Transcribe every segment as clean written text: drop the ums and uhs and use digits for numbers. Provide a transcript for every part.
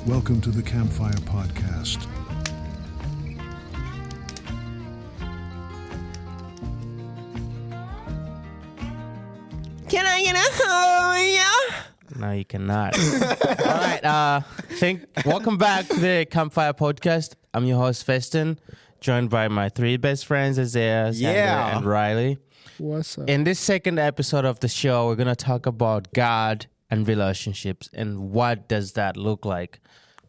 Welcome to the Campfire Podcast. Can I get a hurry? No, you cannot. All right. Welcome back to the Campfire Podcast. I'm your host, Feston, joined by my three best friends, Isaiah, Xander, and Riley. What's up? In this second episode of the show, we're going to talk about God and relationships and what does that look like.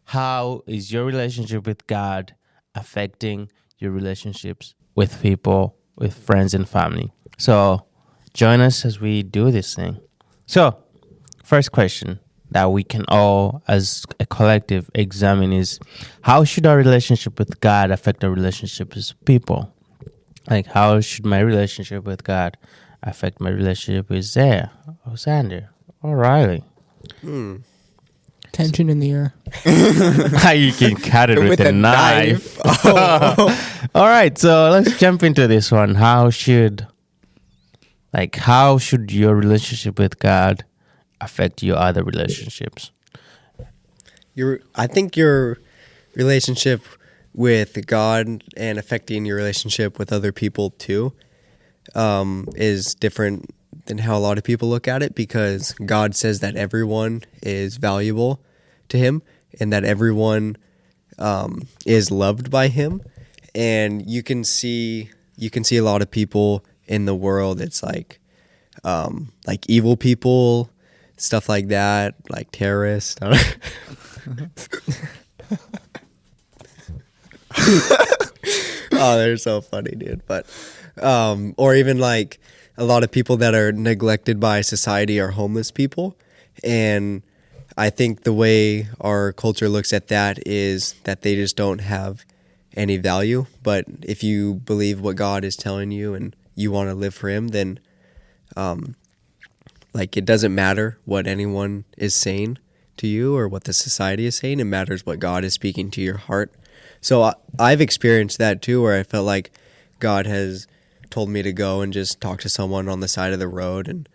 How is your relationship with God affecting your relationships with people, with friends and family? So join us as we do this thing. So first question that we can all, as a collective, examine is, how should our relationship with God affect our relationship with people? Like, how should my relationship with God affect my relationship with Zaya, or Xander, or Riley? Tension in the air. You can cut it with a knife. Oh. All right, so let's jump into this one. How should your relationship with God affect your other relationships? I think your relationship with God and affecting your relationship with other people too is different than how a lot of people look at it, because God says that everyone is valuable to him and that everyone is loved by him. And you can see a lot of people in the world. It's like evil people, stuff like that, like terrorists. Oh, they're so funny, dude. But or even like a lot of people that are neglected by society are homeless people. And I think the way our culture looks at that is that they just don't have any value. But if you believe what God is telling you and you want to live for him, then it doesn't matter what anyone is saying to you or what the society is saying. It matters what God is speaking to your heart. So I've experienced that too, where I felt like God has told me to go and just talk to someone on the side of the road and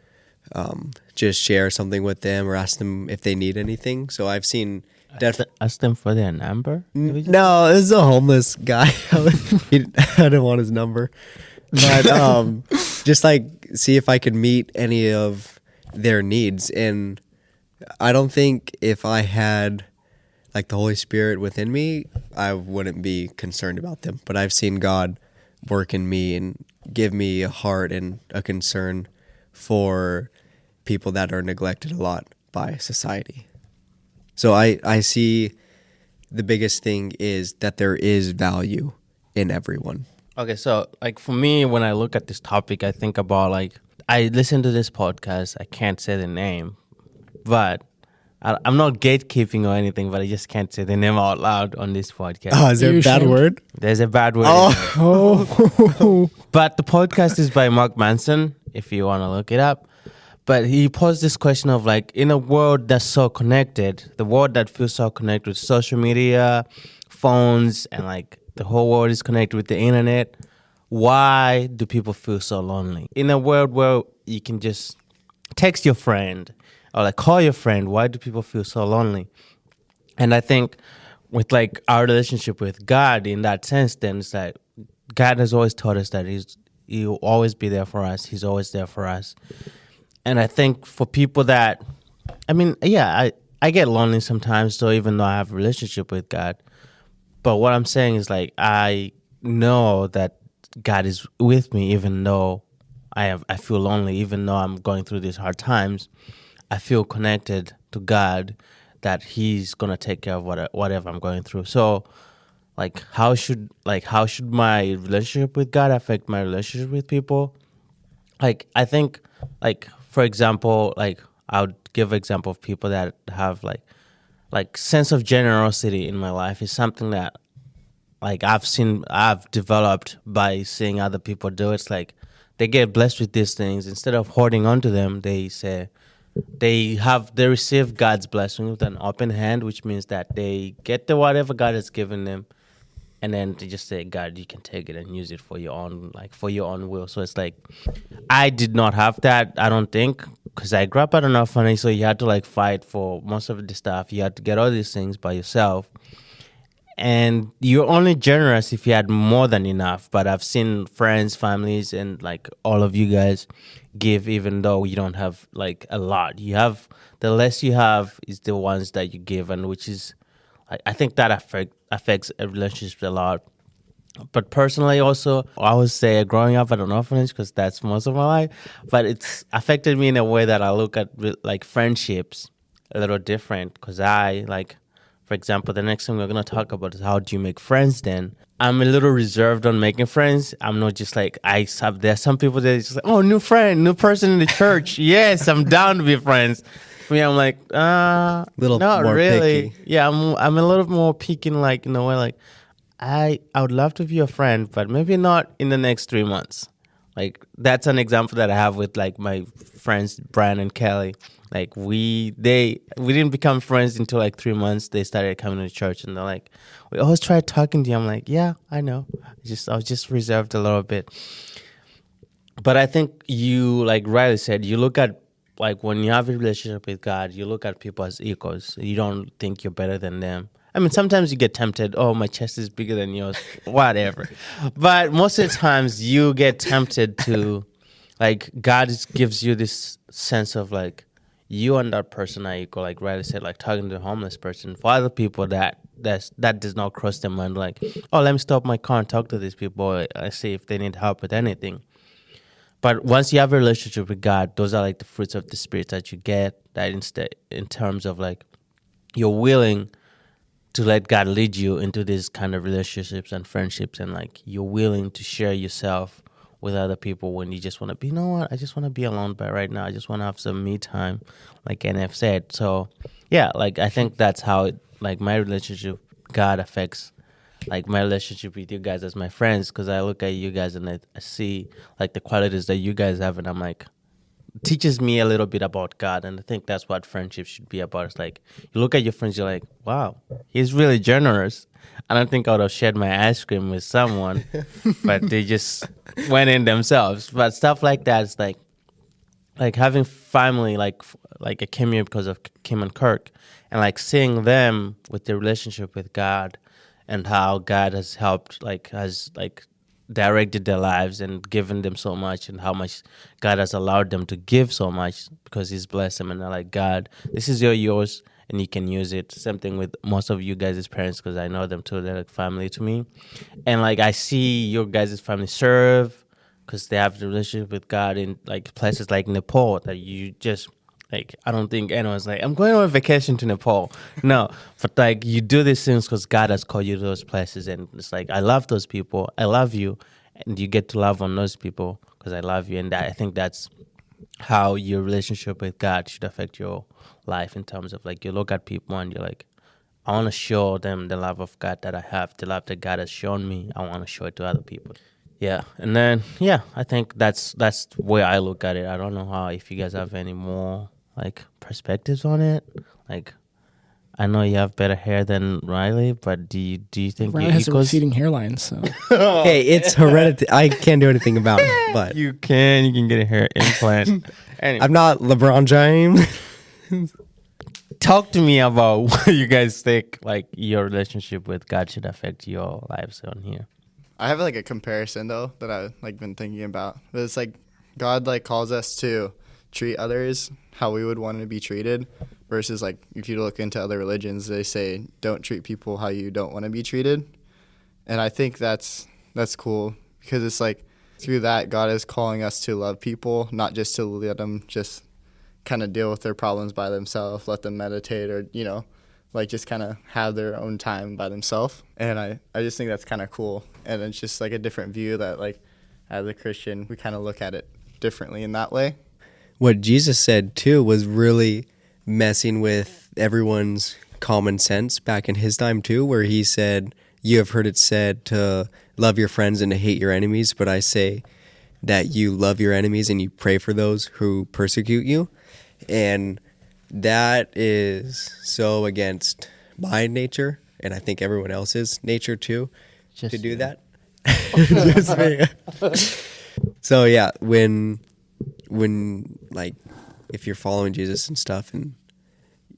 just share something with them or ask them if they need anything. So I've seen... Ask them for their number? No, it was a homeless guy. I didn't want his number. But just see if I could meet any of their needs. And I don't think if I had the Holy Spirit within me, I wouldn't be concerned about them. But I've seen God work in me and give me a heart and a concern for people that are neglected a lot by society. So I see the biggest thing is that there is value in everyone. Okay, so for me, when I look at this topic, I think about I listen to this podcast. I can't say the name, but I'm not gatekeeping or anything, but I just can't say the name out loud on this podcast. Oh, is there a bad word? There's a bad word. Oh. But the podcast is by Mark Manson, if you want to look it up. But he posed this question of in a world that's so connected, the world that feels so connected with social media, phones, and the whole world is connected with the internet, why do people feel so lonely? In a world where you can just text your friend or call your friend, why do people feel so lonely? And I think with our relationship with God in that sense, then it's God has always taught us that he'll always be there for us. He's always there for us. And I think for people that, I get lonely sometimes, so even though I have a relationship with God. But what I'm saying is I know that God is with me, even though I feel lonely, even though I'm going through these hard times. I feel connected to God, that he's going to take care of whatever I'm going through. So how should my relationship with God affect my relationship with people? I think for example, I would give example of people that have sense of generosity in my life is something that I've developed by seeing other people do. It's they get blessed with these things. Instead of hoarding onto them, they say they receive God's blessing with an open hand, which means that they get the whatever God has given them and then to just say, God, you can take it and use it for your own, like for your own will. So it's like, I did not have that, I don't think, because I grew up at an orphanage, so you had to like fight for most of the stuff. You had to get all these things by yourself. And you're only generous if you had more than enough. But I've seen friends, families, and like all of you guys give even though you don't have like a lot. You have, the less you have is the ones that you give, and which is, I think that affects a relationship a lot. But personally also, I would say growing up at an orphanage, because that's most of my life, but it's affected me in a way that I look at like friendships a little different, because I like, for example, the next thing we're going to talk about is how do you make friends then. I'm a little reserved on making friends. I'm not just like, there's some people that just like, oh, new friend, new person in the church. Yes, I'm down to be friends. For me, I'm like, Little not more really. picky. Yeah, I'm a little more picky, like in a way, like I would love to be your friend, but maybe not in the next 3 months. Like that's an example that I have with like my friends Brian and Kelly. Like we didn't become friends until like 3 months. They started coming to church, and they're like, we always tried talking to you. I'm like, yeah, I know. I was just reserved a little bit. But I think you, like Riley said, you look at, like when you have a relationship with God, you look at people as equals. You don't think you're better than them. I mean, sometimes you get tempted, oh, my chest is bigger than yours, whatever. But most of the times you get tempted to, like, God gives you this sense of, like, you and that person are equal. Like Riley said, like talking to a homeless person. For other people, that does not cross their mind. Like, oh, let me stop my car and talk to these people. I see if they need help with anything. But once you have a relationship with God, those are like the fruits of the Spirit that you get. That instead, in terms of like, you're willing to let God lead you into these kind of relationships and friendships, and like you're willing to share yourself with other people when you just want to be, you know what, I just want to be alone, but right now I just want to have some me time, like NF said. So yeah, like I think that's how it, like my relationship with God affects like my relationship with you guys as my friends, because I look at you guys and I see like the qualities that you guys have, and I'm like, it teaches me a little bit about God. And I think that's what friendship should be about. It's like you look at your friends, you're like, wow, he's really generous. I don't think I would have shared my ice cream with someone, but they just went in themselves. But stuff like that is like having family, like I came here because of Kim and Kirk, and like seeing them with their relationship with God, and how God has helped, has directed their lives and given them so much, and how much God has allowed them to give so much because He's blessed them. And they're like, God, this is yours, and you can use it. Same thing with most of you guys' parents, because I know them too. They're like family to me. And like I see your guys' family serve, because they have the relationship with God in like places like Nepal that you just, like, I don't think anyone's like, I'm going on a vacation to Nepal. No, but like you do these things because God has called you to those places. And it's like, I love those people. I love you. And you get to love on those people because I love you. And I think that's how your relationship with God should affect your life, in terms of like you look at people and you're like, I want to show them the love of God that I have, the love that God has shown me. I want to show it to other people. Yeah, and then I think that's where I look at it. I don't know if you guys have any more like perspectives on it. Like, I know you have better hair than Riley, but do you think Riley has a receding hairline? So Hey, it's hereditary. I can't do anything about it, but you can get a hair implant. Anyway, I'm not LeBron James. talk to me about what you guys think like your relationship with God should affect your lives on here. I have like a comparison though that I've like been thinking about. But it's like God like calls us to treat others how we would want to be treated, versus like if you look into other religions, they say don't treat people how you don't want to be treated. And I think that's cool, because it's like through that God is calling us to love people, not just to let them just kind of deal with their problems by themselves, let them meditate, or like just kind of have their own time by themselves. And I just think that's kind of cool. And it's just like a different view that like as a Christian, we kind of look at it differently in that way. What Jesus said too was really messing with everyone's common sense back in his time too, where he said, you have heard it said to love your friends and to hate your enemies, but I say that you love your enemies and you pray for those who persecute you. And that is so against my nature, and I think everyone else's nature too, Just to do you. that. Just me. So yeah, when like if you're following Jesus and stuff and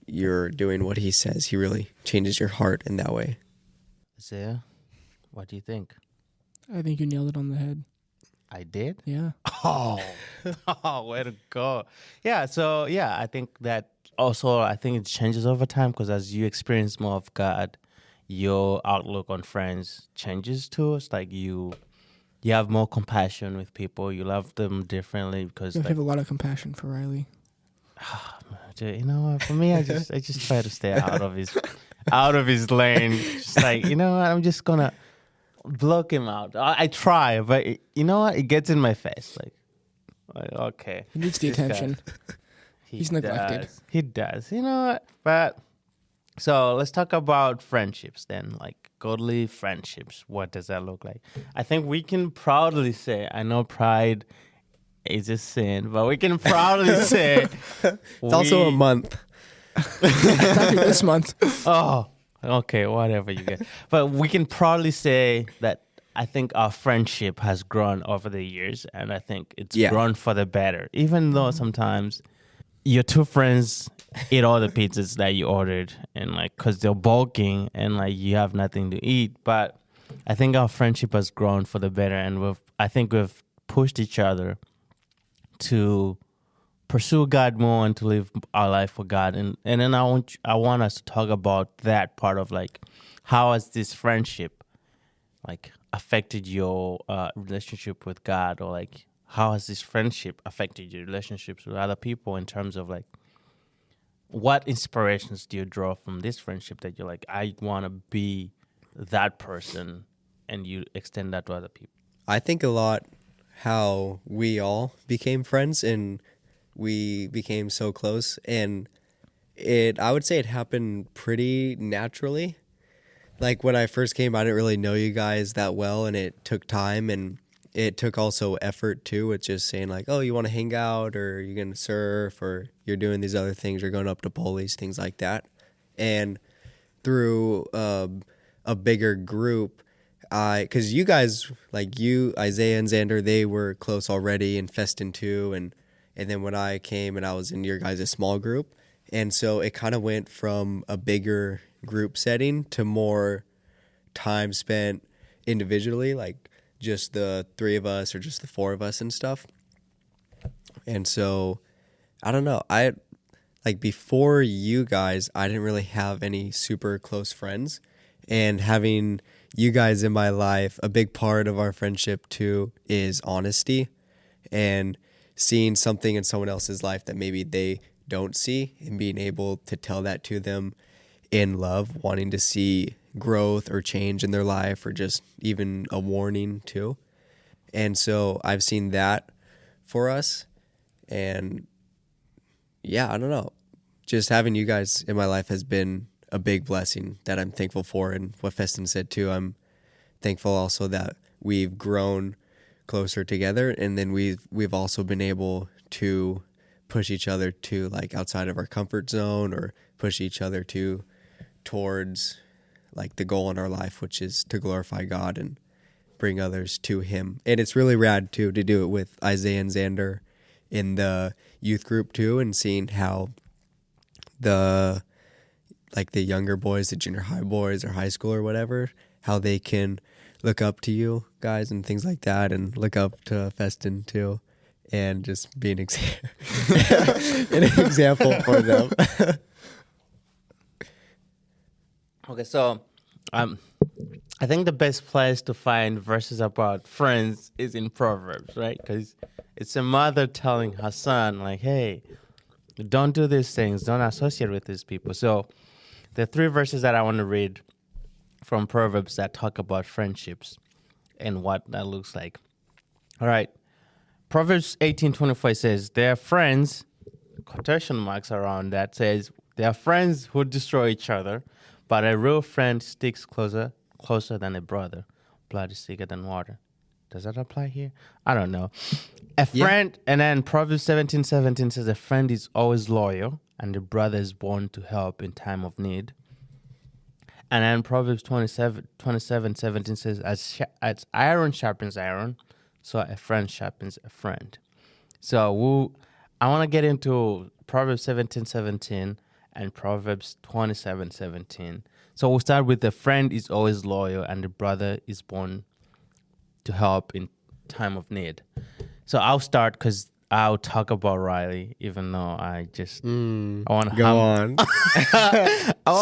you're doing what he says, he really changes your heart in that way. Isaiah, what do you think? I think you nailed it on the head. I did? Yeah. Oh, way to go. Yeah, so yeah, I think that also, I think it changes over time because as you experience more of God, your outlook on friends changes too. It's like you have more compassion with people. You love them differently because You like, have a lot of compassion for Riley. you know what, for me, I just try to stay out of his lane. Just like, you know what, I'm just gonna block him out. I try, but you know what, it gets in my face. Like okay, He needs the this guy- attention. He's neglected. He does. You know what? But so let's talk about friendships then, like godly friendships. What does that look like? I think we can proudly say, I know pride is a sin, but we can proudly say It's also a month. Exactly this month. Oh, okay, whatever you get. But we can proudly say that I think our friendship has grown over the years, and I think it's grown for the better. Even though sometimes your two friends eat all the pizzas that you ordered, and like because they're bulking and like you have nothing to eat. But I think our friendship has grown for the better, and I think we've pushed each other to pursue God more and to live our life for God. And then I want us to talk about that part of like how has this friendship like affected your relationship with God, or like how has this friendship affected your relationships with other people in terms of like what inspirations do you draw from this friendship that you're like, I want to be that person, and you extend that to other people? I think a lot how we all became friends and we became so close, and I would say it happened pretty naturally. Like when I first came, I didn't really know you guys that well, and it took time, and it took also effort too, with just saying like, oh, you want to hang out, or you're going to surf, or you're doing these other things, you're going up to Poli's, things like that. And through a bigger group, because you guys, like you, Isaiah and Xander, they were close already, and Festin too, and then when I came and I was in your guys' small group, and so it kind of went from a bigger group setting to more time spent individually, like just the three of us or just the four of us and stuff. And so, I don't know. Like before you guys, I didn't really have any super close friends, and having you guys in my life, a big part of our friendship too is honesty, and seeing something in someone else's life that maybe they don't see, and being able to tell that to them in love, wanting to see growth or change in their life, or just even a warning too. And so I've seen that for us. And yeah, I don't know. Just having you guys in my life has been a big blessing that I'm thankful for. And what Festin said too, I'm thankful also that we've grown closer together, and then we've also been able to push each other to like outside of our comfort zone, or push each other towards like the goal in our life, which is to glorify God and bring others to him. And it's really rad too to do it with Isaiah and Xander in the youth group too, and seeing how the younger boys, the junior high boys or high school or whatever, how they can look up to you guys and things like that, and look up to Festin too, and just be an example for them. Okay, so I think the best place to find verses about friends is in Proverbs, right? Because it's a mother telling her son, like, hey, don't do these things, don't associate with these people. So the three verses that I want to read from Proverbs that talk about friendships and what that looks like. All right. Proverbs 18:24 says, there are friends, quotation marks around that, says, there are friends who destroy each other, but a real friend sticks closer than a brother. Blood is thicker than water. Does that apply here? I don't know. A friend, and then Proverbs 17:17 says, a friend is always loyal, and a brother is born to help in time of need. And then Proverbs 27:17 says, as iron sharpens iron, so a friend sharpens a friend. So I want to get into Proverbs 17:17 and Proverbs 27:17. So we'll start with the friend is always loyal and the brother is born to help in time of need. So I'll start because I'll talk about Riley, even though I want to Go on.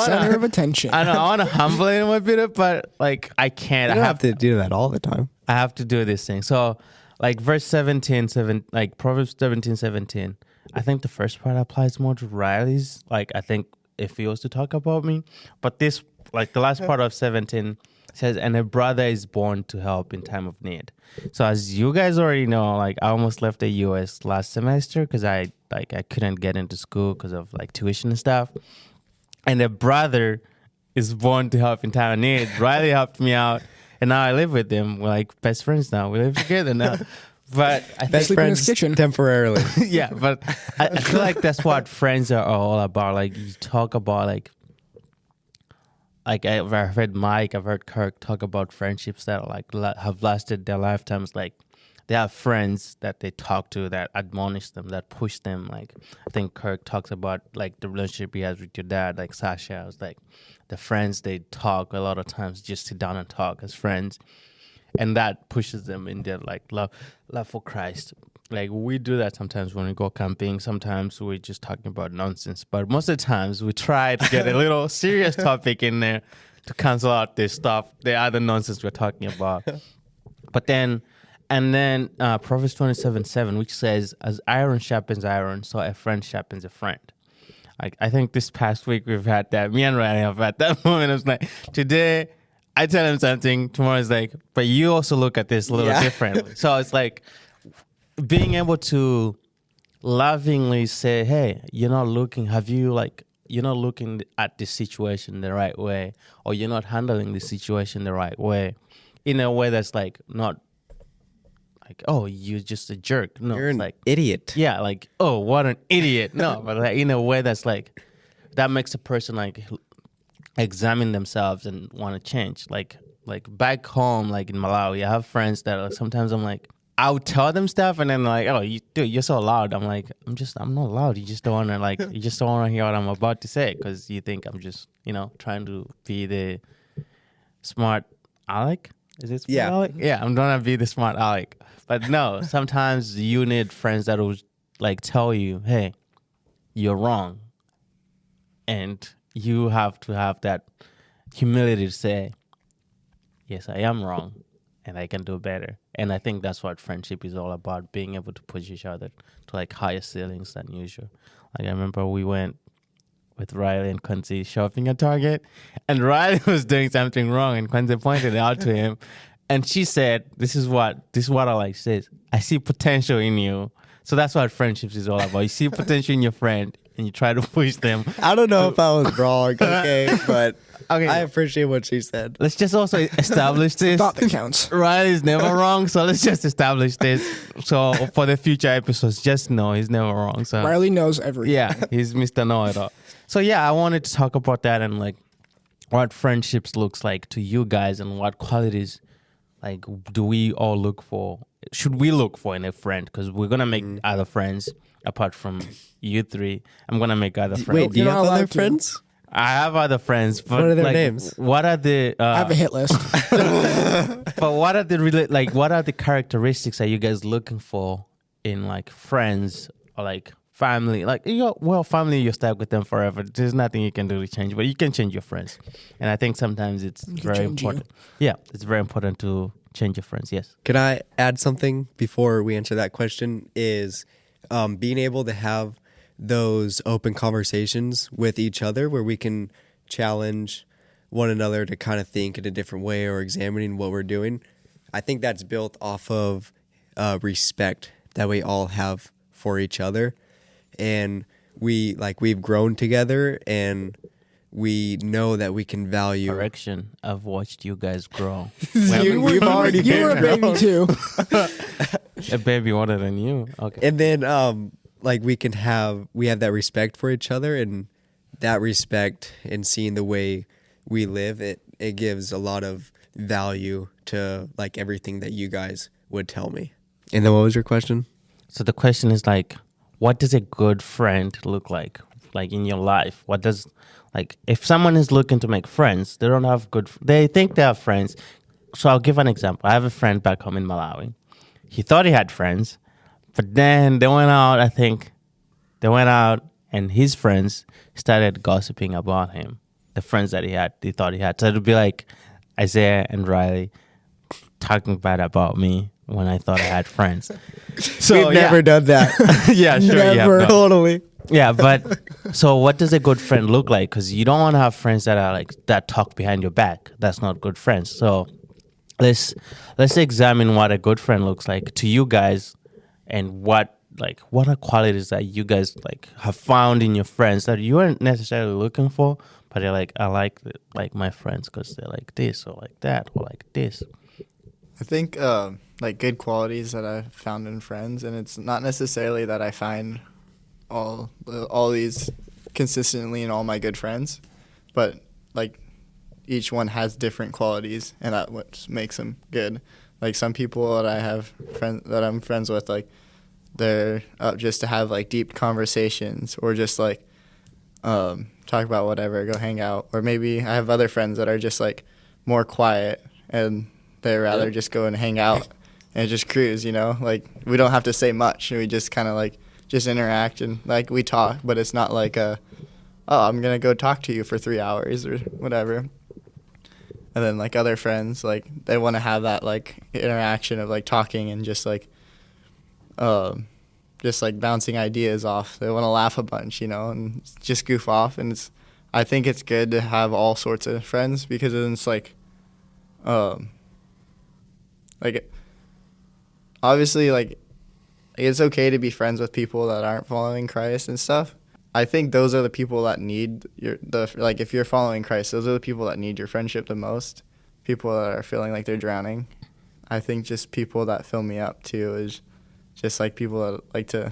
Center of attention. I know I want to humble him a bit, but like I can't. You don't have to do that all the time. I have to do this thing. So, like verse 17, like Proverbs 17:17. I think the first part applies more to Riley's. Like I think if he was to talk about me, but this, like the last part of 17 says, and a brother is born to help in time of need. So as you guys already know, like I almost left the US last semester because I couldn't get into school because of like tuition and stuff. And a brother is born to help in time of need. Riley helped me out, and now I live with him. We're like best friends now. We live together now. But I think Sleep in his kitchen. temporarily. yeah, but I feel like that's what friends are all about. Like you talk about like I've heard Mike, I've heard Kirk talk about friendships that like have lasted their lifetimes. Like they have friends that they talk to that admonish them, that push them. Like I think Kirk talks about like the relationship he has with your dad, like Sasha. It's like the friends they talk a lot of times, just sit down and talk as friends. And that pushes them in their like love for Christ. Like we do that sometimes when we go camping. Sometimes we're just talking about nonsense, but most of the times we try to get a little serious topic in there to cancel out this stuff, the other nonsense we're talking about. But then Proverbs 27:7, which says, "As iron sharpens iron, so a friend sharpens a friend." Like I think this past week we've had that. Me and Ryan have had that moment. I was like, today I tell him something, tomorrow is like, but you also look at this a little differently. So it's like being able to lovingly say, hey, you're not looking at the situation the right way, or you're not handling the situation the right way, in a way that's like not like, oh, you're just a jerk. No, You're an like idiot. yeah, like, oh, what an idiot. No, but like in a way that's like, that makes a person like examine themselves and want to change. Like back home, like in Malawi, I have friends that like, sometimes I'm like, I would tell them stuff and then like, oh, you're so loud. I'm like, I'm not loud. You just don't want to like, you just don't want to hear what I'm about to say because you think I'm just, trying to be the smart Alec. Is it smart Alec? Yeah, I'm gonna be the smart Alec. But no, sometimes you need friends that will like tell you, hey, you're wrong. And you have to have that humility to say, yes, I am wrong and I can do better. And I think that's what friendship is all about, being able to push each other to like higher ceilings than usual. Like I remember we went with Riley and Quincy shopping at Target, and Riley was doing something wrong and Quincy pointed it out to him. And she said, this is what I like. She says, I see potential in you. So that's what friendships is all about. You see potential in your friend and you try to push them. I don't know if I was wrong, okay, but Okay. I appreciate what she said. Let's just also establish this. Thought that counts. Riley's never wrong, so let's just establish this. So for the future episodes, just know he's never wrong. So Riley knows everything. yeah, he's Mr. Know-It-All. So yeah, I wanted to talk about that and like what friendships looks like to you guys and what qualities like do we all look for? Should we look for in a friend? Because we're gonna make other friends apart from you three. I'm gonna make other friends. Wait, do you You're have not other allowed to. friends? I have other friends, but What are their like, names? What are the? I have a hit list. But what are the what are the characteristics that you guys looking for in like friends or like family? Like family, you're stuck with them forever. There's nothing you can do to change, but you can change your friends. And I think sometimes it's very change you. important. Yeah, it's very important to change your friends. Yes. Can I add something before we answer that question? Is being able to have those open conversations with each other where we can challenge one another to kind of think in a different way or examining what we're doing. I think that's built off of respect that we all have for each other. And we've grown together and we know that we can value. Correction. I've watched you guys grow. You've already You were a been baby too. A baby older than you. Okay. And then we have that respect for each other, and that respect and seeing the way we live, it gives a lot of value to like everything that you guys would tell me. And then what was your question? So the question is like, what does a good friend look like in your life? What does, like, if someone is looking to make friends, they don't have they think they have friends. So I'll give an example. I have a friend back home in Malawi. He thought he had friends, but then they went out, and his friends started gossiping about him, the friends that he thought he had. So it would be like Isaiah and Riley talking bad about me when I thought I had friends. So We've never done that. yeah, sure, Never. yeah, Totally. yeah, but so what does a good friend look like? Because you don't want to have friends that are like that talk behind your back. That's not good friends. So let's examine what a good friend looks like to you guys, and what are qualities that you guys like have found in your friends that you weren't necessarily looking for, but you're like, I like my friends because they're like this or like that or like this. I think like good qualities that I've found in friends, and it's not necessarily that I find all these consistently in all my good friends, but like each one has different qualities, and that what makes them good. Like some people that I have I'm friends with, like they're up just to have like deep conversations, or just like talk about whatever, go hang out. Or maybe I have other friends that are just like more quiet, and they rather just go and hang out and just cruise, you know? Like we don't have to say much. We just kind of like just interact, and like we talk, but it's not like I'm going to go talk to you for 3 hours or whatever. And then like other friends, like they want to have that like interaction of like talking and just like bouncing ideas off. They want to laugh a bunch, you know, and just goof off. And I think it's good to have all sorts of friends, because then it's like obviously like it's okay to be friends with people that aren't following Christ and stuff. I think those are the people that need if you're following Christ, those are the people that need your friendship the most. People that are feeling like they're drowning. I think just people that fill me up too is just like people that like to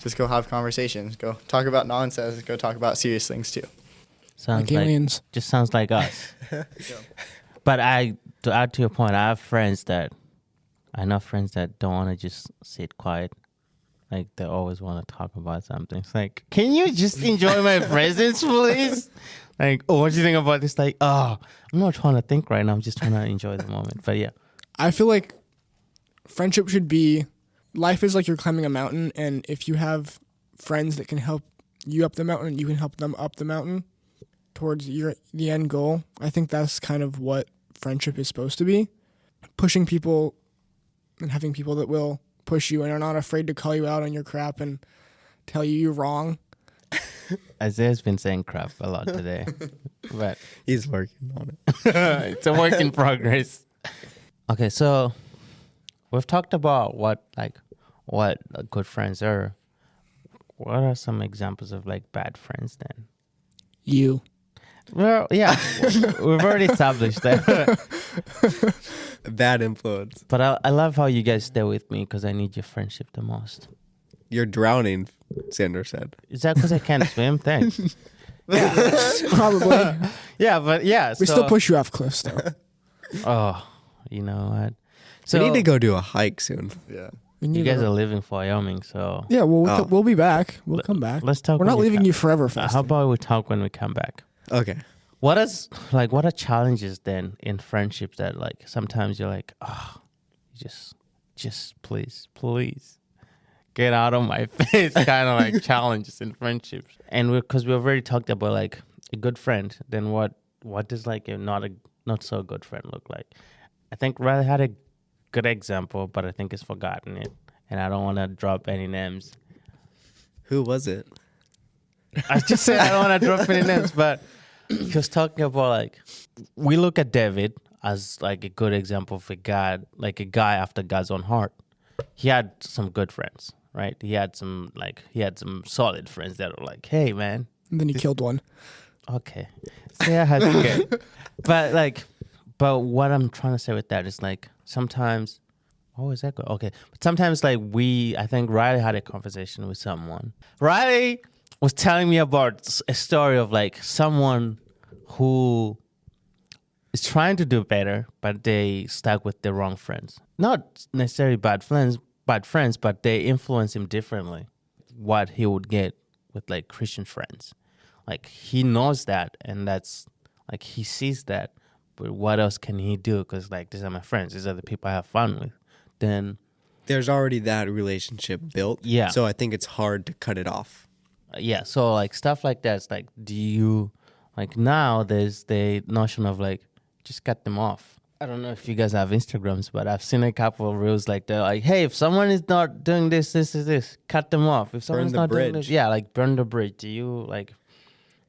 just go have conversations, go talk about nonsense, go talk about serious things too. Sounds Like aliens. Just sounds like us. But to add to your point, I know friends that don't want to just sit quiet. Like they always want to talk about something. It's like, can you just enjoy my presence, please? Like, oh, what do you think about this? Like, oh, I'm not trying to think right now. I'm just trying to enjoy the moment. But yeah, I feel like friendship should be, life is like you're climbing a mountain, and if you have friends that can help you up the mountain, you can help them up the mountain towards the end goal. I think that's kind of what friendship is supposed to be. Pushing people and having people that will push you and are not afraid to call you out on your crap and tell you you're wrong. Isaiah's been saying crap a lot today, but He's working on it. it's a work in progress. Okay, so we've talked about what good friends are. What are some examples of like bad friends then? You. Well, yeah, we've already established that. Bad influence. But I love how you guys stay with me because I need your friendship the most. You're drowning, Sandra said. Is that because I can't swim? Thanks. Probably. Yeah, but yeah. We still push you off cliffs, though. Oh, you know what? So we need to go do a hike soon. Yeah. You guys are leaving for Wyoming, so Yeah, well, we'll be back. We'll come back. let's talk. We're when not we leaving come- you forever, fast. How about we talk when we come back? Okay. What are challenges then in friendships that like sometimes you're like, oh, just please get out of my face, kind of like challenges in friendships. And because we've already talked about like a good friend, then what does like a not so good friend look like? I think Riley had a good example, but I think he's forgotten it, and I don't want to drop any names. Who was it? I just said I don't want to drop any names, but he was talking about like we look at David as like a good example of a guy after God's own heart. He had some good friends, right? He had some solid friends that were like, hey man. And then he killed one. Okay. Sarah has good. But what I'm trying to say with that is like sometimes is that good? Okay. But sometimes like I think Riley had a conversation with someone. Riley was telling me about a story of like someone who is trying to do better, but they stuck with the wrong friends. Not necessarily bad friends, but they influence him differently. What he would get with like Christian friends, like he knows that, and that's like he sees that. But what else can he do? Because like these are my friends, these are the people I have fun with. Then There's already that relationship built. Yeah. So I think it's hard to cut it off. yeah, so like stuff like that. It's like, do you like now? There's the notion of like just cut them off. I don't know if you guys have Instagrams, but I've seen a couple of reels like they're like, hey, if someone is not doing this, cut them off. If someone's the not doing bridge. this, yeah, like burn the bridge. Do you like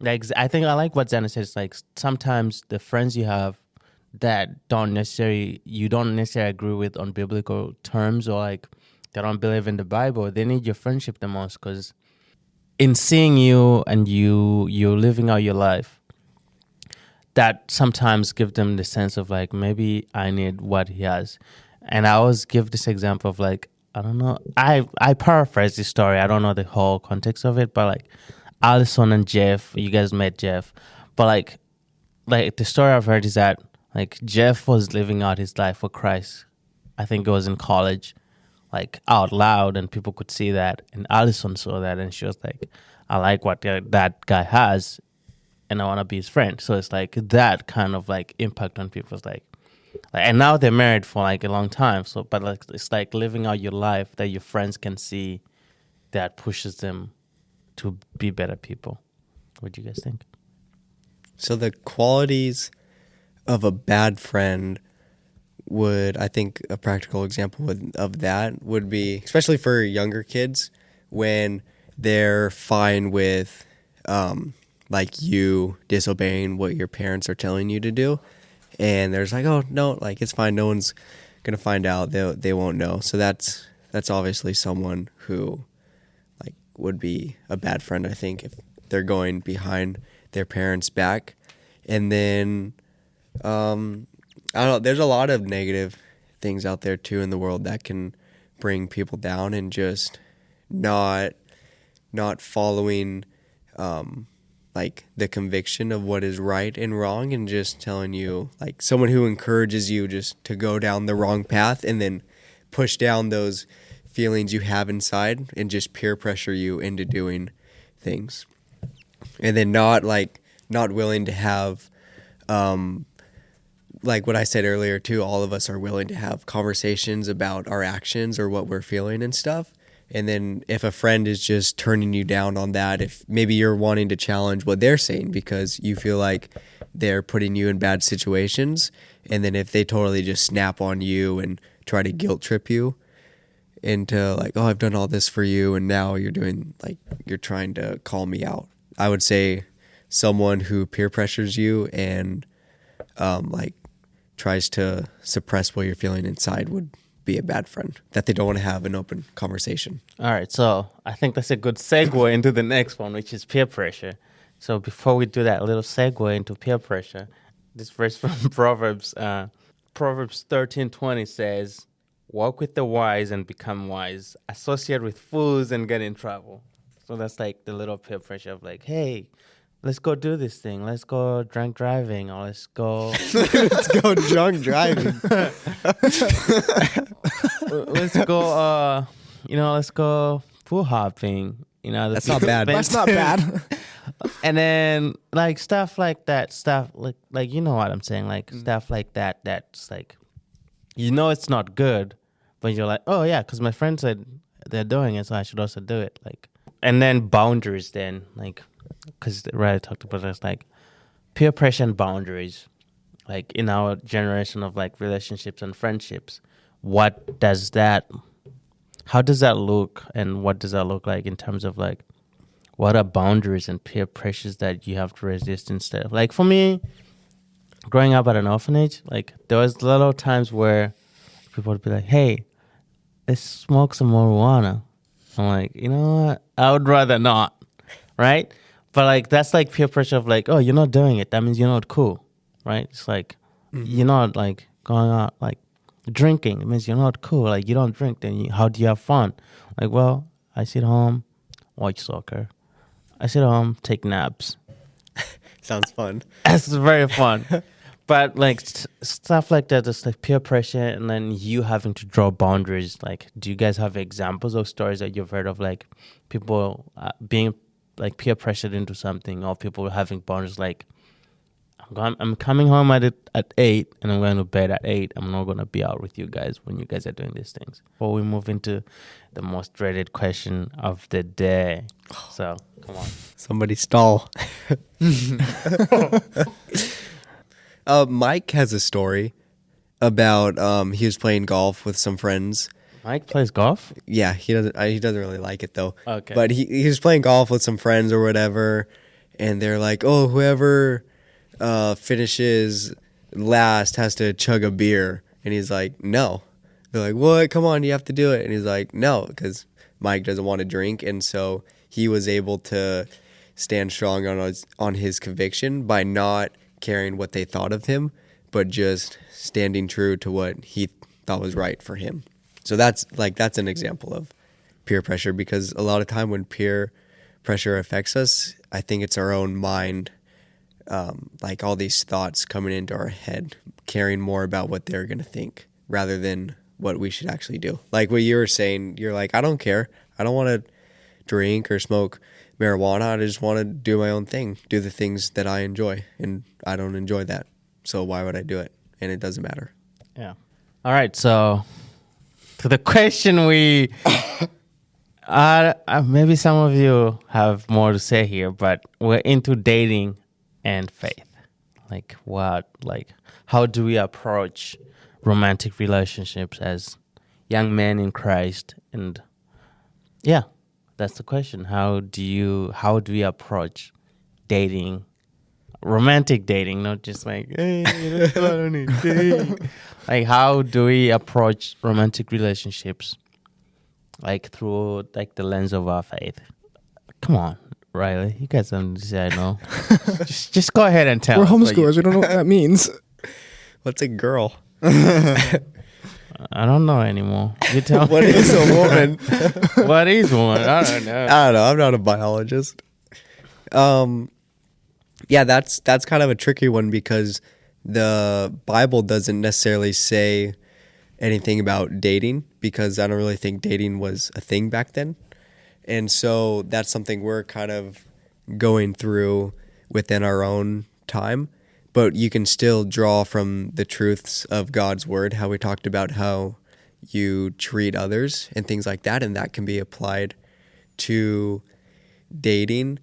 I think I like what Xana says. Like sometimes the friends you have that you don't necessarily agree with on biblical terms, or like they don't believe in the Bible, they need your friendship the most, because in seeing you and you're living out your life, that sometimes give them the sense of like, maybe I need what he has. And I always give this example of like, I don't know, I paraphrase this story, I don't know the whole context of it, but like Allison and Jeff, you guys met Jeff, but like the story I've heard is that like Jeff was living out his life for Christ. I think it was in college, like out loud, and people could see that. And Allison saw that, and she was like, I like what that guy has, and I want to be his friend. So it's like that kind of like impact on people's like, and now they're married for like a long time. So, but like it's like living out your life that your friends can see, that pushes them to be better people. What do you guys think? So the qualities of a bad friend I think a practical example of that would be, especially for younger kids, when they're fine with like you disobeying what your parents are telling you to do, and there's like, oh no, like it's fine, no one's gonna find out, they won't know. So that's obviously someone who like would be a bad friend, I think, if they're going behind their parents' back. And then I don't know, there's a lot of negative things out there too in the world that can bring people down, and just not following like the conviction of what is right and wrong, and just telling you, like someone who encourages you just to go down the wrong path and then push down those feelings you have inside and just peer pressure you into doing things. And then not willing to have like what I said earlier too, all of us are willing to have conversations about our actions or what we're feeling and stuff. And then if a friend is just turning you down on that, if maybe you're wanting to challenge what they're saying because you feel like they're putting you in bad situations, and then if they totally just snap on you and try to guilt trip you into like, oh, I've done all this for you, and now you're trying to call me out. I would say someone who peer pressures you and like tries to suppress what you're feeling inside would be a bad friend, that they don't want to have an open conversation. All right, so I think that's a good segue into the next one, which is peer pressure. So before we do that little segue into peer pressure, this verse from Proverbs 13:20 says, walk with the wise and become wise, associate with fools and get in trouble. So that's like the little peer pressure of like, hey, let's go do this thing. Let's go drunk driving, or let's go Drunk driving. let's go let's go pool hopping. That's not bad. That's not bad. And then like stuff like that, stuff like you know what I'm saying, like stuff like that, that's like, it's not good, but you're like, oh yeah, because my friend said they're doing it, so I should also do it. Like, and then boundaries, then like, because I talked about this, like peer pressure and boundaries, like in our generation of like relationships and friendships. How does that look, and what does that look like in terms of like, what are boundaries and peer pressures that you have to resist instead of, like, for me, growing up at an orphanage, like there was little times where people would be like, hey, let's smoke some marijuana. I'm like, you know what? I would rather not, right? But like that's like peer pressure of like, oh, you're not doing it, that means you're not cool, right? It's like, you're not like going out like drinking, it means you're not cool. Like you don't drink, then how do you have fun? Like, well, I sit home, watch soccer. I sit home, take naps. Sounds fun. It's very fun. But like stuff like that, just like peer pressure, and then you having to draw boundaries. Like, do you guys have examples of stories that you've heard of, like people being like peer pressured into something, or people having boundaries? Like, I'm coming home at 8, and I'm going to bed at 8. I'm not going to be out with you guys when you guys are doing these things. Before we move into the most dreaded question of the day, so come on, Somebody stall. Mike has a story about he was playing golf with some friends. Mike plays golf. Yeah, he doesn't really like it though. Okay. But he was playing golf with some friends or whatever, and they're like, "Oh, whoever finishes last has to chug a beer." And he's like, "No." They're like, "What? Come on, you have to do it." And he's like, "No," because Mike doesn't want to drink, and so he was able to stand strong on his conviction by not caring what they thought of him, but just standing true to what he thought was right for him. So that's an example of peer pressure, because a lot of time when peer pressure affects us, I think it's our own mind, like all these thoughts coming into our head, caring more about what they're going to think rather than what we should actually do. Like what you were saying, you're like, I don't care. I don't want to drink or smoke marijuana. I just want to do my own thing, do the things that I enjoy, and I don't enjoy that. So why would I do it? And it doesn't matter. Yeah. All right. So to the question we, maybe some of you have more to say here, but we're into dating and faith. Like what? Like how do we approach romantic relationships as young men in Christ? And yeah. That's the question. How do we approach dating, romantic dating, not just like, hey, let's go on a date. Like, how do we approach romantic relationships, like through like the lens of our faith? Come on, Riley, you got something to say? I know. just go ahead and tell. We're us homeschoolers. We don't know what that means. What's a girl? I don't know anymore. You tell What me. is a woman? What is one? I don't know. I don't know. I'm not a biologist. Yeah, that's kind of a tricky one, because the Bible doesn't necessarily say anything about dating, because I don't really think dating was a thing back then. And so that's something we're kind of going through within our own time. But you can still draw from the truths of God's word, how we talked about how you treat others and things like that. And that can be applied to dating.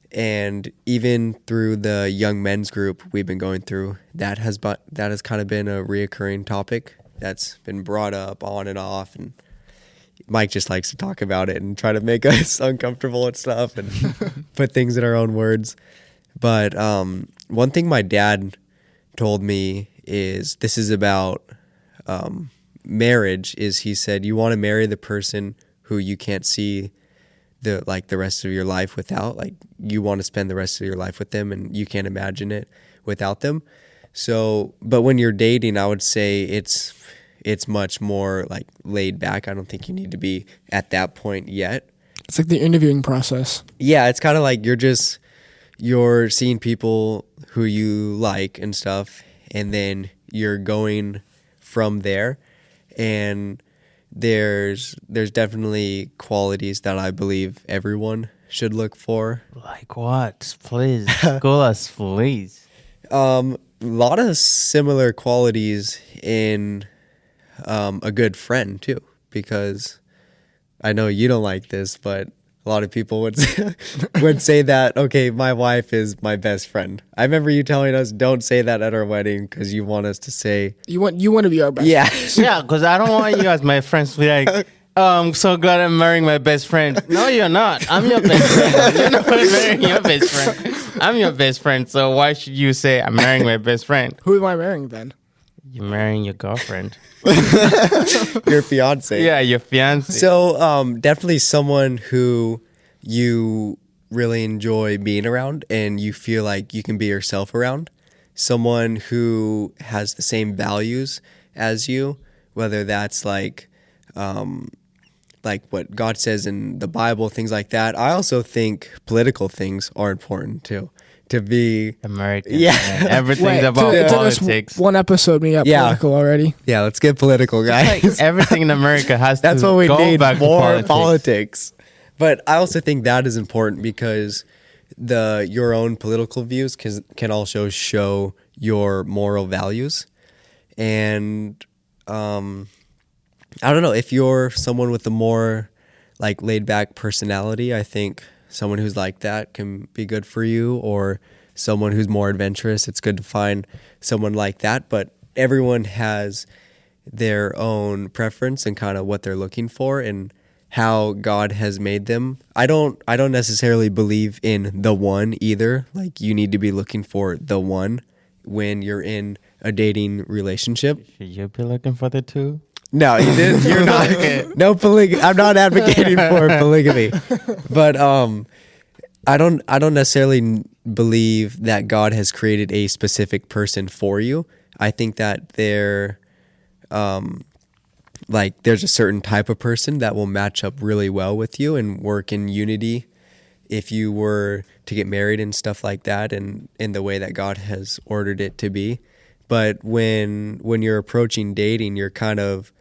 And even through the young men's group we've been going through, that has kind of been a reoccurring topic that's been brought up on and off. And Mike just likes to talk about it and try to make us uncomfortable and stuff and put things in our own words. But one thing my dad told me is, this is about marriage, is he said, you want to marry the person who you can't see the rest of your life without. Like, you want to spend the rest of your life with them and you can't imagine it without them. So, but when you're dating, I would say it's much more like laid back. I don't think you need to be at that point yet. It's like the interviewing process. Yeah, it's kind of like you're seeing people who you like and stuff, and then you're going from there. And there's definitely qualities that I believe everyone should look for. Like what? Please, school us, please. A lot of similar qualities in a good friend too, because I know you don't like this, but a lot of people would say that, okay, my wife is my best friend. I remember you telling us, don't say that at our wedding, because you want us to say, You want to be our best. yeah. Yeah, because I don't want you as my friends to be like, oh, I'm so glad I'm marrying my best friend. No, you're not. I'm your best friend. You're not marrying your best friend. I'm your best friend, so why should you say I'm marrying my best friend? Who am I marrying then? You're marrying your girlfriend. Your fiance. Yeah, your fiance. So definitely someone who you really enjoy being around and you feel like you can be yourself around. Someone who has the same values as you, whether that's like like what God says in the Bible, things like that. I also think political things are important too. To be American. Yeah. Man. Everything's Wait, about it took us politics. one episode, we got Yeah. political already. yeah, let's get political, guys. Like everything in America has That's to what we go need, back more to politics. But I also think that is important because your own political views can also show your moral values. And I don't know, if you're someone with a more like laid back personality, I think someone who's like that can be good for you, or someone who's more adventurous, it's good to find someone like that. But everyone has their own preference and kind of what they're looking for and how God has made them. I don't necessarily believe in the one either. Like, you need to be looking for the one when you're in a dating relationship. Should you be looking for the two? No, you didn't. You're not. No polygamy. I'm not advocating for polygamy, but I don't necessarily believe that God has created a specific person for you. I think that there's a certain type of person that will match up really well with you and work in unity if you were to get married and stuff like that, and in the way that God has ordered it to be. But when you're approaching dating, you're kind of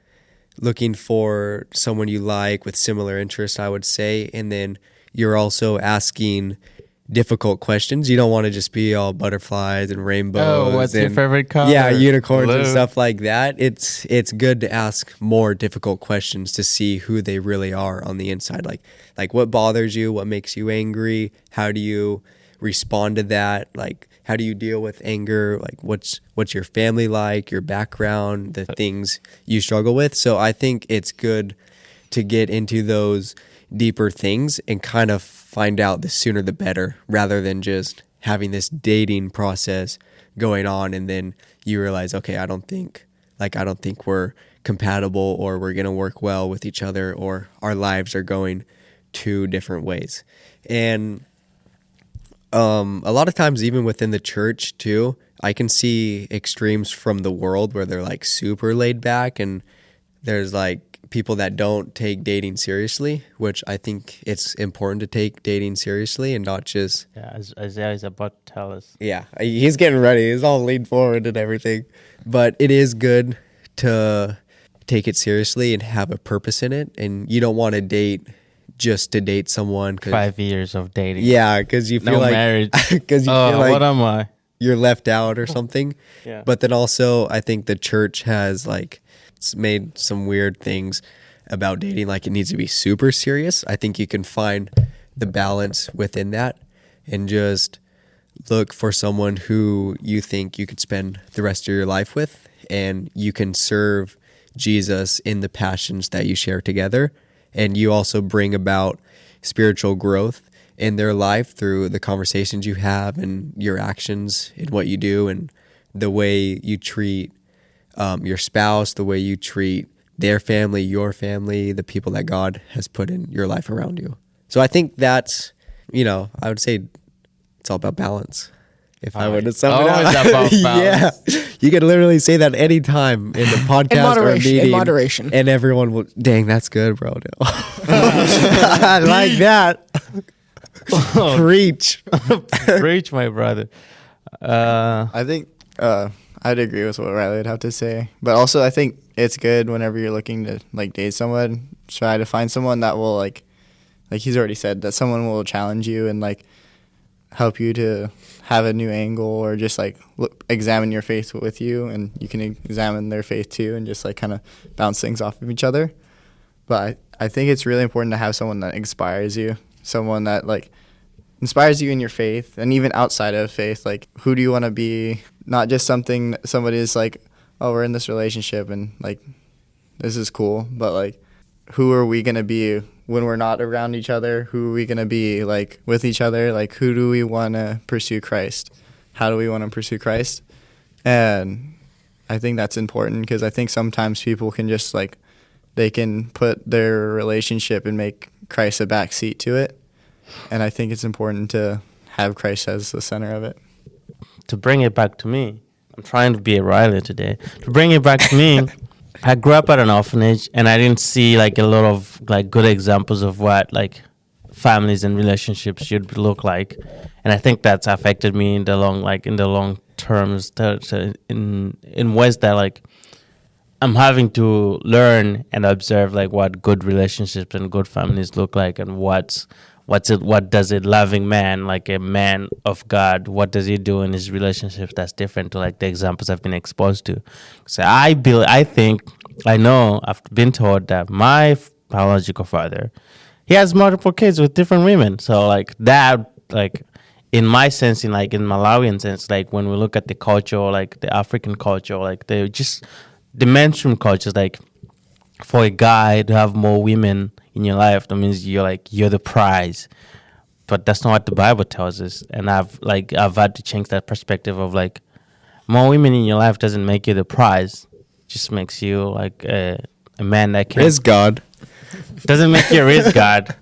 looking for someone you like with similar interests, I would say, and then you're also asking difficult questions. You don't want to just be all butterflies and rainbows. Oh, what's your favorite color? Yeah, unicorns and Blue. stuff like that. It's good to ask more difficult questions to see who they really are on the inside. Like what bothers you, what makes you angry, how do you respond to that? Like, how do you deal with anger? Like, what's your family like, your background, the things you struggle with? So I think it's good to get into those deeper things and kind of find out the sooner the better, rather than just having this dating process going on and then you realize, okay, I don't think we're compatible, or we're going to work well with each other, or our lives are going two different ways. And a lot of times, even within the church too, I can see extremes from the world where they're like super laid back, and there's like people that don't take dating seriously, which I think it's important to take dating seriously and not just... Yeah, as Isaiah is about to tell us. Yeah, he's getting ready. He's all leaned forward and everything. But it is good to take it seriously and have a purpose in it. And you don't want to date just to date someone. 5 years of dating. Yeah, because you feel No like... marriage. Because you Oh, feel like what am I? you're left out or something. Yeah. But then also, I think the church has made some weird things about dating. Like, it needs to be super serious. I think you can find the balance within that and just look for someone who you think you could spend the rest of your life with, and you can serve Jesus in the passions that you share together. And you also bring about spiritual growth in their life through the conversations you have and your actions and what you do, and the way you treat your spouse, the way you treat their family, your family, the people that God has put in your life around you. So I think that's, I would say it's all about balance. If I were to sum it Always up. about Yeah. balance. You can literally say that anytime in the podcast or a meeting. In moderation. And everyone will, dang, that's good, bro. I like that. Preach. Preach, my brother. I think I'd agree with what Riley would have to say, but also I think it's good whenever you're looking to date someone, try to find someone that will like he's already said, that someone will challenge you and help you to have a new angle, or just examine your faith with you, and you can examine their faith too, and just kind of bounce things off of each other. But I think it's really important to have someone that inspires you, someone that inspires you in your faith, and even outside of faith. Who do you want to be? Not just something that somebody is oh, we're in this relationship and this is cool, but who are we going to be when we're not around each other? Who are we going to be with each other? Who do we want to pursue Christ? How do we want to pursue Christ? And I think that's important, because I think sometimes people can just they can put their relationship and make Christ a backseat to it. And I think it's important to have Christ as the center of it. To bring it back to me, I'm trying to be a Riley today. To bring it back to me, I grew up at an orphanage, and I didn't see like a lot of like good examples of what like families and relationships should look like, and I think that's affected me in the long terms in ways that like I'm having to learn and observe like what good relationships and good families look like, and what does a loving man, like a man of God, what does he do in his relationships that's different to like the examples I've been exposed to. So I know I've been told that my biological father, he has multiple kids with different women. So like that, like in my sense, in Malawian sense, like when we look at the culture, like the African culture, like the mainstream culture is like, for a guy to have more women in your life, that means you're the prize. But that's not what the Bible tells us. And I've had to change that perspective of like, more women in your life doesn't make you the prize. It just makes you like a man that can. Praise God. Doesn't make you a race god.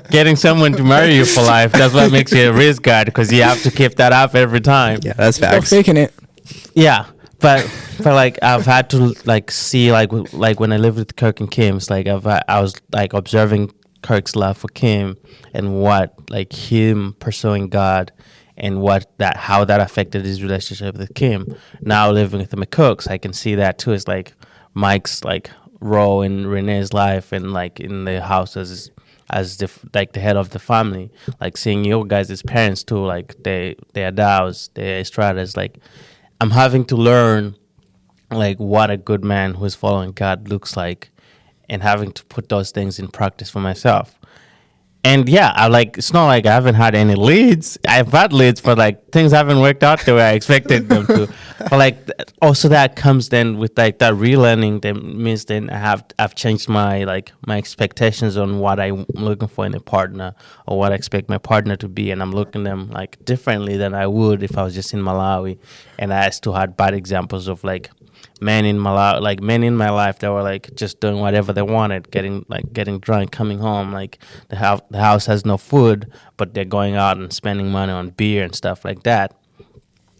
Getting someone to marry you for life, that's what makes you a race god, because you have to keep that up every time. Yeah, that's Stop facts. faking it. Yeah, but like I've had to like see like when I lived with Kirk and Kim, it's like I was like observing Kirk's love for Kim and what like him pursuing God and how that affected his relationship with Kim. Now living with the McCooks, I can see that too. It's like Mike's like role in Renee's life and like in the house as the head of the family, like seeing you guys as parents too, like they are Dows, they are Estradas, like I'm having to learn like what a good man who is following God looks like, and having to put those things in practice for myself. And yeah, it's not like I haven't had any leads. I've had leads, but like things haven't worked out the way I expected them to. But like also that comes then with like that relearning. That means then I've changed my expectations on what I'm looking for in a partner, or what I expect my partner to be, and I'm looking them like differently than I would if I was just in Malawi, and I still had bad examples of like men in Malawi, like men in my life that were like just doing whatever they wanted, getting drunk, coming home, like the house has no food, but they're going out and spending money on beer and stuff like that.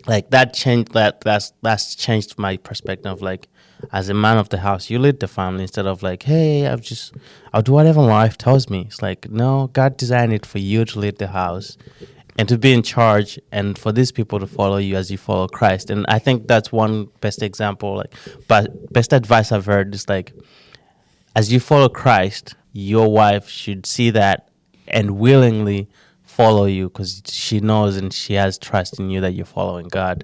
Like that changed that's changed my perspective of like, as a man of the house, you lead the family instead of like, hey, I'll do whatever my wife tells me. It's like, no, God designed it for you to lead the house and to be in charge, and for these people to follow you as you follow Christ. And I think that's one best example, like, but best advice I've heard is like, as you follow Christ, your wife should see that and willingly follow you, because she knows and she has trust in you that you're following God.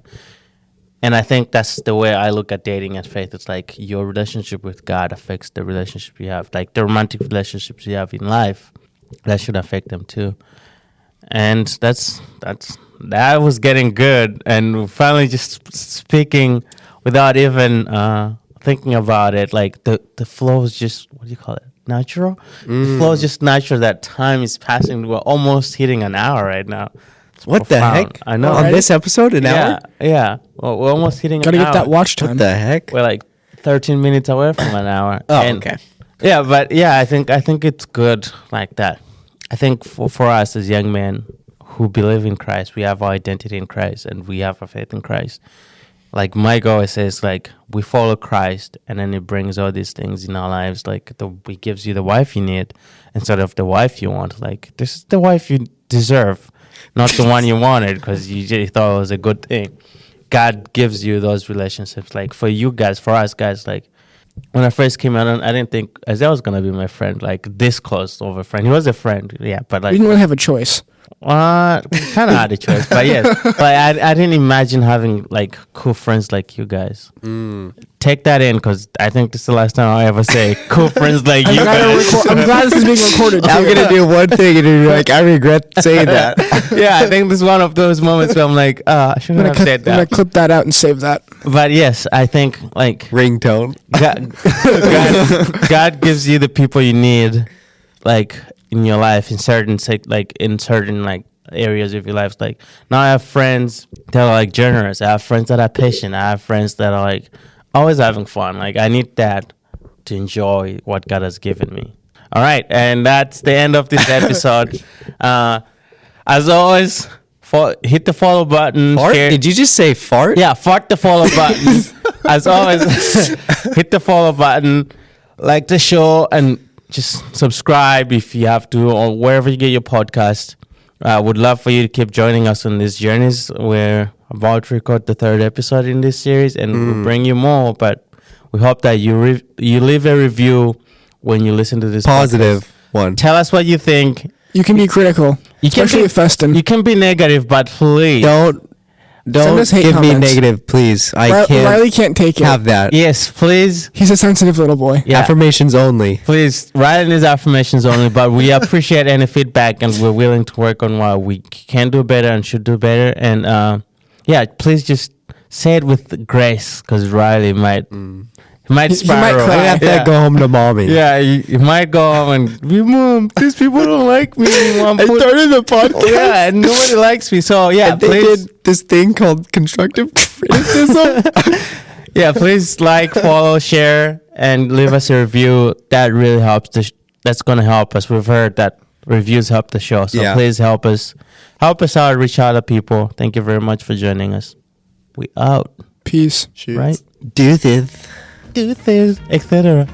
And I think that's the way I look at dating and faith. It's like your relationship with God affects the relationship you have, like the romantic relationships you have in life, that should affect them too. And that was getting good, and finally just speaking without even thinking about it. Like the flow is just, what do you call it? Natural. The flow is just natural. That time is passing. We're almost hitting an hour right now. It's What profound. the heck? I know. On this episode, an hour? Yeah. Well, we're almost hitting Gotta an get hour. that watch time. What the heck? We're like 13 minutes away from an hour. Oh, And okay. yeah, but yeah, I think it's good like that. I think for us as young men who believe in Christ, we have our identity in Christ and we have our faith in Christ. Like Mike always says, like we follow Christ, and then He brings all these things in our lives. Like He gives you the wife you need instead of the wife you want. Like this is the wife you deserve, not the one you wanted because you just thought it was a good thing. God gives you those relationships. Like for you guys, for us guys, like when I first came out, I didn't think Isaiah was gonna be my friend, like this close of a friend. He was a friend, yeah, but like We didn't really have a choice. kind of had a choice, but yes, but I didn't imagine having like cool friends like you guys. Take that in, because I think this is the last time I'll ever say cool friends like you guys. I'm glad this is being recorded. I'm too. gonna do one thing and you're like, I regret saying that. Yeah, I think this is one of those moments where I'm like, I shouldn't have said I'm gonna that. clip that out and save that. But yes, I think like Ringtone. God gives you the people you need, like in your life, in certain areas of your life. Like now I have friends that are like generous. I have friends that are patient. I have friends that are like always having fun. Like I need that to enjoy what God has given me. All right, and that's the end of this episode. As always, hit the follow button. Fart? share- Did you just say fart? Yeah, fart the follow button. as always, hit the follow button, like the show, and just subscribe if you have to, or wherever you get your podcast. Would love for you to keep joining us on these journeys. We're about to record the 3rd episode in this series, and we'll bring you more. But we hope that you leave a review when you listen to this Positive podcast. one. Tell us what you think. You can be critical, especially with Feston. You can be negative, but please Don't us hate give me comments. negative, please. I can't Riley can't take it. have that. yes, please. He's a sensitive little boy. Yeah. Affirmations only. Please write in his affirmations only, but we appreciate any feedback, and we're willing to work on what we can do better and should do better. And please just say it with grace, because Riley might spiral. cry. I have to go home to mommy. Yeah, you might go home and be, Mom, these people don't like me. Mom, I started the podcast. yeah, and nobody likes me. So yeah, and they please. did this thing called constructive criticism. Yeah, please like, follow, share, and leave us a review. That really helps. That's going to help us. We've heard that reviews help the show. So please help us out, reach out to people. Thank you very much for joining us. We out. Peace. Shoot. Right? Do this. Do this, etc.